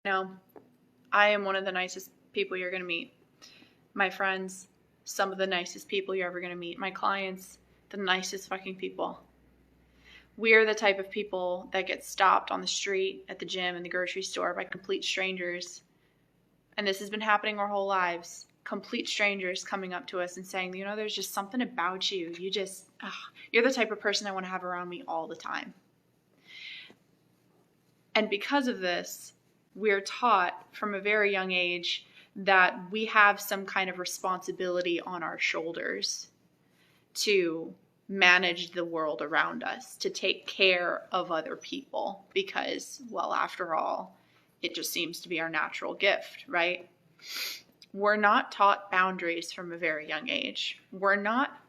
know, I am one of the nicest people you're going to meet. My friends, some of the nicest people you're ever going to meet. My clients, the nicest fucking people. We're the type of people that get stopped on the street, at the gym, in the grocery store by complete strangers. And this has been happening our whole lives. Complete strangers coming up to us and saying, you know, there's just something about you. You're the type of person I want to have around me all the time. And because of this, we're taught from a very young age that we have some kind of responsibility on our shoulders to manage the world around us, to take care of other people, because, well, after all, it just seems to be our natural gift, right? We're not taught boundaries from a very young age. We're not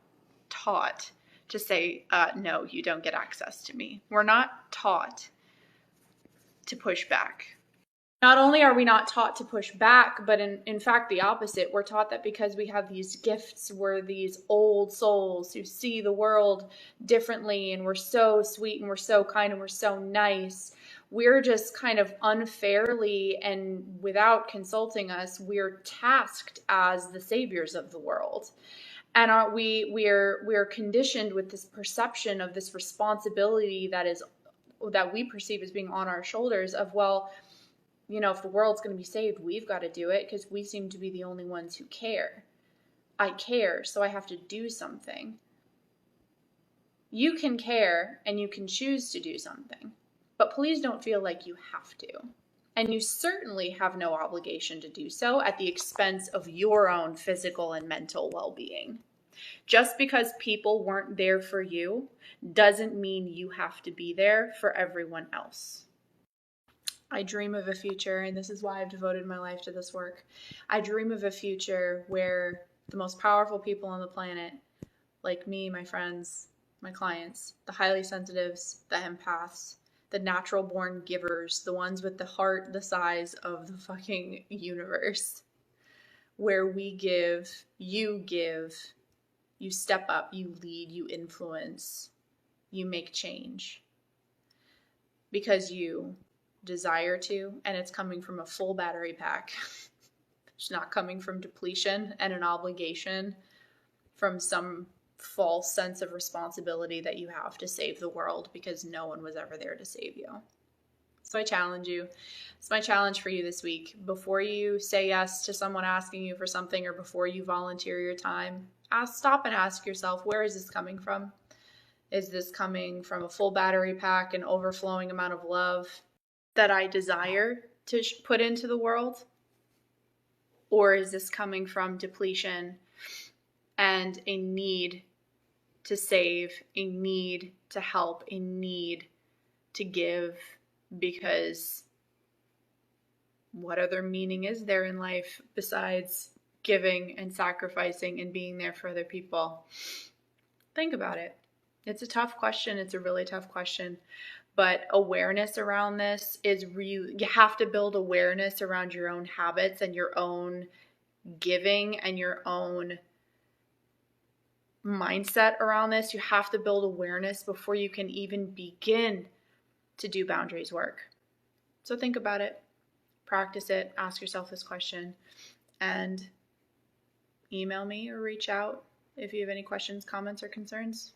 taught to say, no, you don't get access to me. We're not taught to push back. Not only are we not taught to push back, but in fact, the opposite. We're taught that because we have these gifts, we're these old souls who see the world differently, and we're so sweet and we're so kind and we're so nice. We're just kind of unfairly and without consulting us, we're tasked as the saviors of the world. And we're conditioned with this perception of this responsibility that we perceive as being on our shoulders of, well, you know, if the world's going to be saved, we've got to do it because we seem to be the only ones who care. I care, so I have to do something. You can care and you can choose to do something, but please don't feel like you have to. And you certainly have no obligation to do so at the expense of your own physical and mental well-being. Just because people weren't there for you doesn't mean you have to be there for everyone else. I dream of a future, and this is why I've devoted my life to this work. I dream of a future where the most powerful people on the planet, like me, my friends, my clients, the highly sensitives, the empaths, the natural born givers, the ones with the heart the size of the fucking universe, where we give, you step up, you lead, you influence, you make change. Because you desire to, and it's coming from a full battery pack. It's not coming from depletion and an obligation from some false sense of responsibility that you have to save the world because no one was ever there to save you. So I challenge you. It's my challenge for you this week. Before you say yes to someone asking you for something, or before you volunteer your time, stop and ask yourself, where is this coming from? Is this coming from a full battery pack, an overflowing amount of love that I desire to put into the world? Or is this coming from depletion and a need to save, a need to help, a need to give? Because what other meaning is there in life besides giving and sacrificing and being there for other people? Think about it. It's a tough question. It's a really tough question. But awareness around this is you have to build awareness around your own habits and your own giving and your own mindset around this. You have to build awareness before you can even begin to do boundaries work. So think about it, practice it, ask yourself this question, and email me or reach out if you have any questions, comments, or concerns.